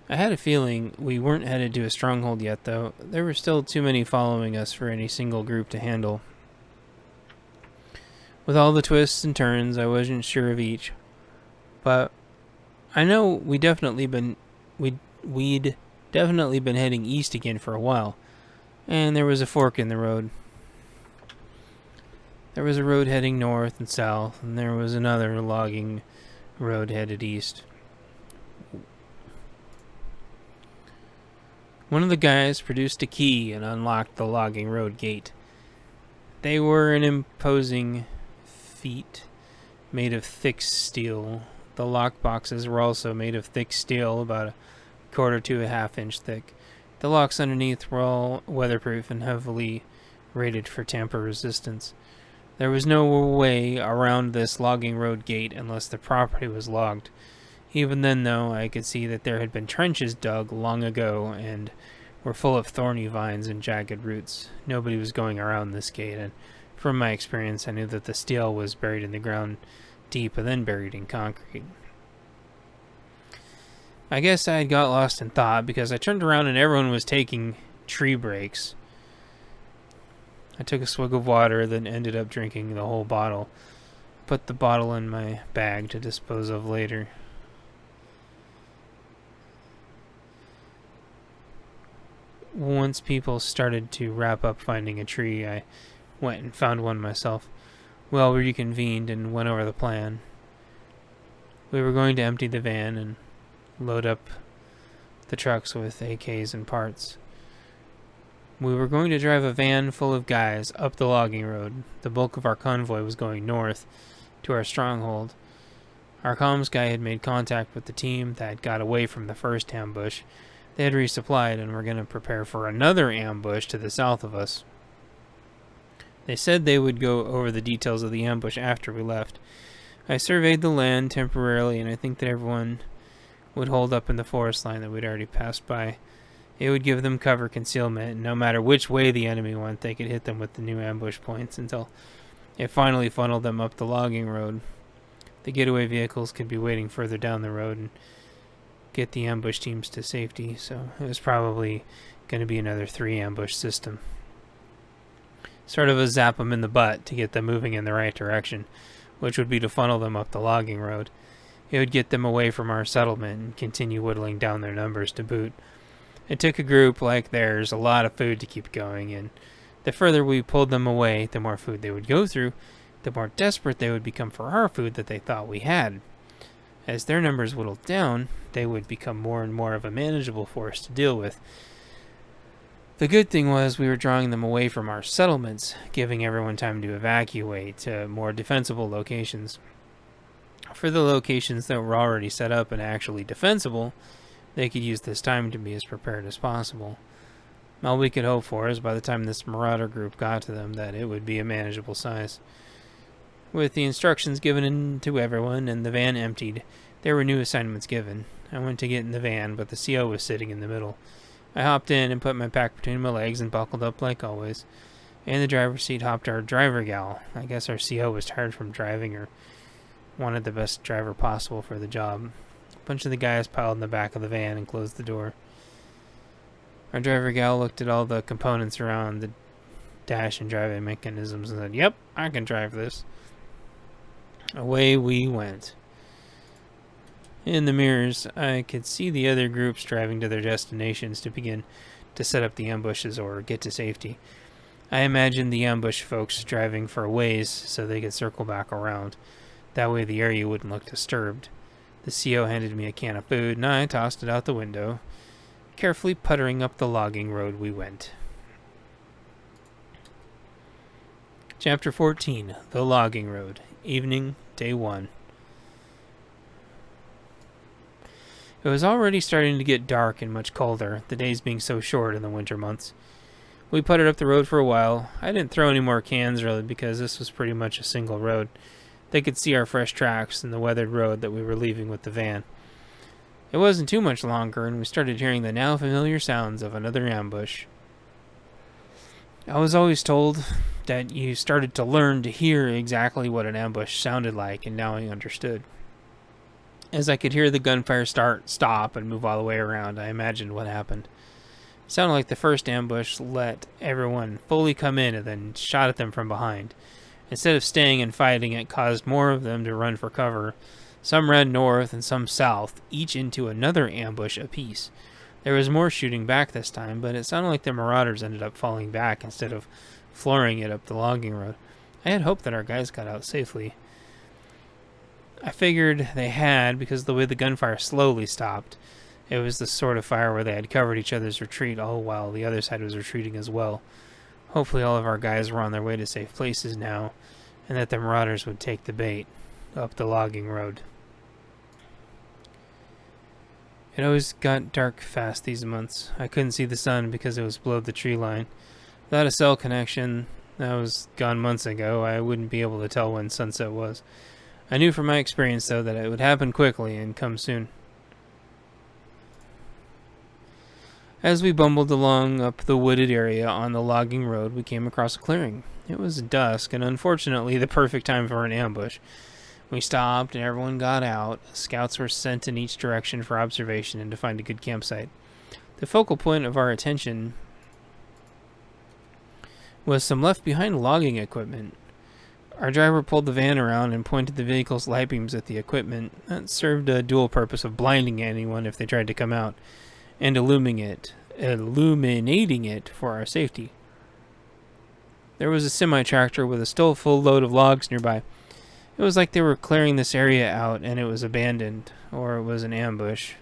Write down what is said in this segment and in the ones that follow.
I had a feeling we weren't headed to a stronghold yet, though. There were still too many following us for any single group to handle. With all the twists and turns, I wasn't sure of each. But I know we'd definitely been heading east again for a while. And there was a fork in the road. There was a road heading north and south, and there was another logging road headed east. One of the guys produced a key and unlocked the logging road gate. They were an imposing feat, made of thick steel. The lock boxes were also made of thick steel, about a quarter to a half-inch thick. The locks underneath were all weatherproof and heavily rated for tamper resistance. There was no way around this logging road gate unless the property was logged. Even then, though, I could see that there had been trenches dug long ago and were full of thorny vines and jagged roots. Nobody was going around this gate, and from my experience, I knew that the steel was buried in the ground deep and then buried in concrete. I guess I had got lost in thought because I turned around and everyone was taking tree breaks. I took a swig of water, then ended up drinking the whole bottle. Put the bottle in my bag to dispose of later. Once people started to wrap up finding a tree, I went and found one myself. Well, we reconvened and went over the plan. We were going to empty the van and load up the trucks with AKs and parts. We were going to drive a van full of guys up the logging road. The bulk of our convoy was going north to our stronghold. Our comms guy had made contact with the team that got away from the first ambush. They had resupplied and were going to prepare for another ambush to the south of us. They said they would go over the details of the ambush after we left. I surveyed the land temporarily, and I think that everyone would hold up in the forest line that we'd already passed by. It would give them cover concealment, and no matter which way the enemy went, they could hit them with the new ambush points until it finally funneled them up the logging road. The getaway vehicles could be waiting further down the road and get the ambush teams to safety, so it was probably going to be another 3 ambush system. Sort of a zap them in the butt to get them moving in the right direction, which would be to funnel them up the logging road. It would get them away from our settlement and continue whittling down their numbers to boot. It took a group like theirs a lot of food to keep going, and the further we pulled them away, the more food they would go through, the more desperate they would become for our food that they thought we had. As their numbers whittled down, they would become more and more of a manageable force to deal with. The good thing was we were drawing them away from our settlements, giving everyone time to evacuate to more defensible locations. For the locations that were already set up and actually defensible, they could use this time to be as prepared as possible. All we could hope for is by the time this marauder group got to them that it would be a manageable size. With the instructions given to everyone and the van emptied, there were new assignments given. I went to get in the van, but the CO was sitting in the middle. I hopped in and put my pack between my legs and buckled up like always. In the driver's seat hopped our driver gal. I guess our CO was tired from driving or wanted the best driver possible for the job. A bunch of the guys piled in the back of the van and closed the door. Our driver gal looked at all the components around the dash and driving mechanisms and said, "Yep, I can drive this." Away we went. In the mirrors, I could see the other groups driving to their destinations to begin to set up the ambushes or get to safety. I imagined the ambush folks driving for a ways so they could circle back around. That way the area wouldn't look disturbed. The CO handed me a can of food and I tossed it out the window. Carefully puttering up the logging road we went. Chapter 14, The Logging Road. Evening, Day 1. It was already starting to get dark and much colder, the days being so short in the winter months. We putted up the road for a while. I didn't throw any more cans really because this was pretty much a single road. They could see our fresh tracks and the weathered road that we were leaving with the van. It wasn't too much longer and we started hearing the now familiar sounds of another ambush. I was always told that you started to learn to hear exactly what an ambush sounded like, and now I understood. As I could hear the gunfire stop, and move all the way around, I imagined what happened. It sounded like the first ambush let everyone fully come in and then shot at them from behind. Instead of staying and fighting, it caused more of them to run for cover. Some ran north and some south, each into another ambush apiece. There was more shooting back this time, but it sounded like the marauders ended up falling back instead of flooring it up the logging road. I had hoped that our guys got out safely. I figured they had because of the way the gunfire slowly stopped. It was the sort of fire where they had covered each other's retreat all while the other side was retreating as well. Hopefully all of our guys were on their way to safe places now, and that the marauders would take the bait up the logging road. It always got dark fast these months. I couldn't see the sun because it was below the tree line. Without a cell connection that was gone months ago, I wouldn't be able to tell when sunset was. I knew from my experience, though, that it would happen quickly and come soon. As we bumbled along up the wooded area on the logging road, we came across a clearing. It was dusk, and unfortunately the perfect time for an ambush. We stopped, and everyone got out. Scouts were sent in each direction for observation and to find a good campsite. The focal point of our attention was some left-behind logging equipment. Our driver pulled the van around and pointed the vehicle's light beams at the equipment. That served a dual purpose of blinding anyone if they tried to come out, and illuminating it for our safety. There was a semi-tractor with a still full load of logs nearby. It was like they were clearing this area out and it was abandoned, or it was an ambush.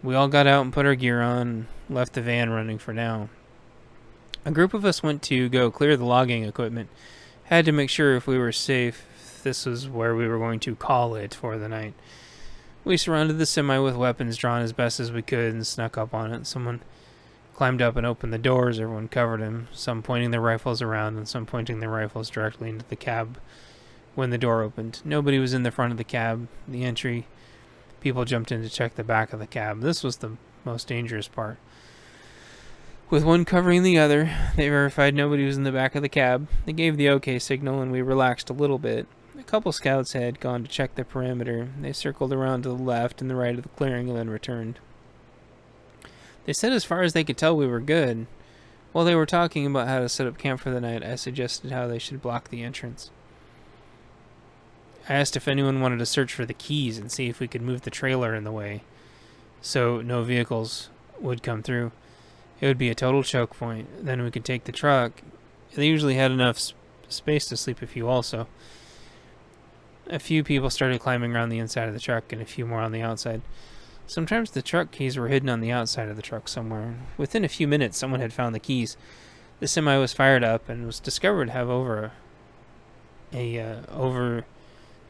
We all got out and put our gear on and left the van running for now. A group of us went to go clear the logging equipment. Had to make sure if we were safe, this was where we were going to call it for the night. We surrounded the semi with weapons drawn as best as we could and snuck up on it. Someone climbed up and opened the doors. Everyone covered him, some pointing their rifles around and some pointing their rifles directly into the cab when the door opened. Nobody was in the front of the cab. The entry, people jumped in to check the back of the cab. This was the most dangerous part. With one covering the other, they verified nobody was in the back of the cab. They gave the OK signal and we relaxed a little bit. A couple scouts had gone to check the perimeter. They circled around to the left and the right of the clearing and then returned. They said as far as they could tell we were good. While they were talking about how to set up camp for the night, I suggested how they should block the entrance. I asked if anyone wanted to search for the keys and see if we could move the trailer in the way so no vehicles would come through. It would be a total choke point. Then we could take the truck. They usually had enough space to sleep a few also. A few people started climbing around the inside of the truck and a few more on the outside. Sometimes the truck keys were hidden on the outside of the truck somewhere. Within a few minutes, someone had found the keys. The semi was fired up and was discovered to have over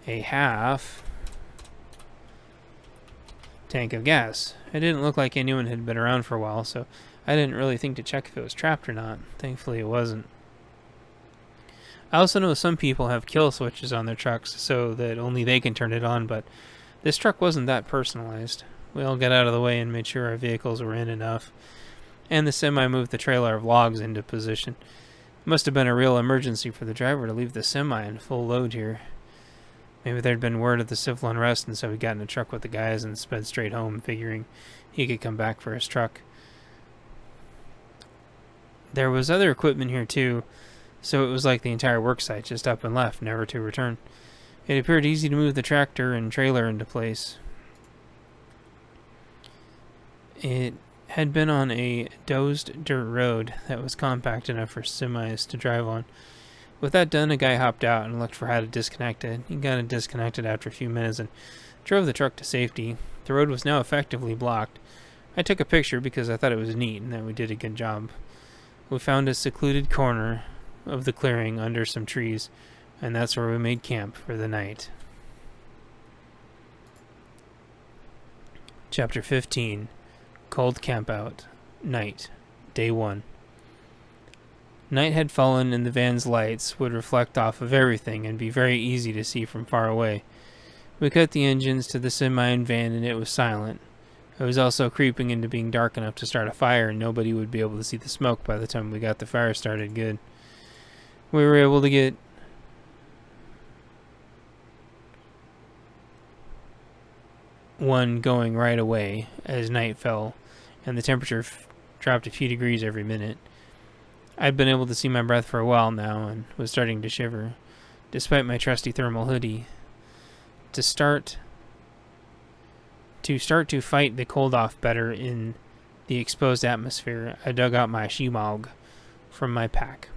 a half tank of gas. It didn't look like anyone had been around for a while, so I didn't really think to check if it was trapped or not. Thankfully, it wasn't. I also know some people have kill switches on their trucks so that only they can turn it on, but this truck wasn't that personalized. We all got out of the way and made sure our vehicles were in enough, and the semi moved the trailer of logs into position. It must have been a real emergency for the driver to leave the semi in full load here. Maybe there'd been word of the civil unrest, and so he got in a truck with the guys and sped straight home, figuring he could come back for his truck. There was other equipment here too, so it was like the entire worksite just up and left, never to return. It appeared easy to move the tractor and trailer into place. It had been on a dozed dirt road that was compact enough for semis to drive on. With that done, a guy hopped out and looked for how to disconnect it. He got it disconnected after a few minutes and drove the truck to safety. The road was now effectively blocked. I took a picture because I thought it was neat and that we did a good job. We found a secluded corner of the clearing under some trees, and that's where we made camp for the night. Chapter 15. Cold Campout. Night. Day 1. Night had fallen and the van's lights would reflect off of everything and be very easy to see from far away. We cut the engines to the semi and van and it was silent. It was also creeping into being dark enough to start a fire and nobody would be able to see the smoke by the time we got the fire started good. We were able to get one going right away as night fell and the temperature dropped a few degrees every minute. I'd been able to see my breath for a while now and was starting to shiver, despite my trusty thermal hoodie. To start to fight the cold off better in the exposed atmosphere, I dug out my shimog from my pack.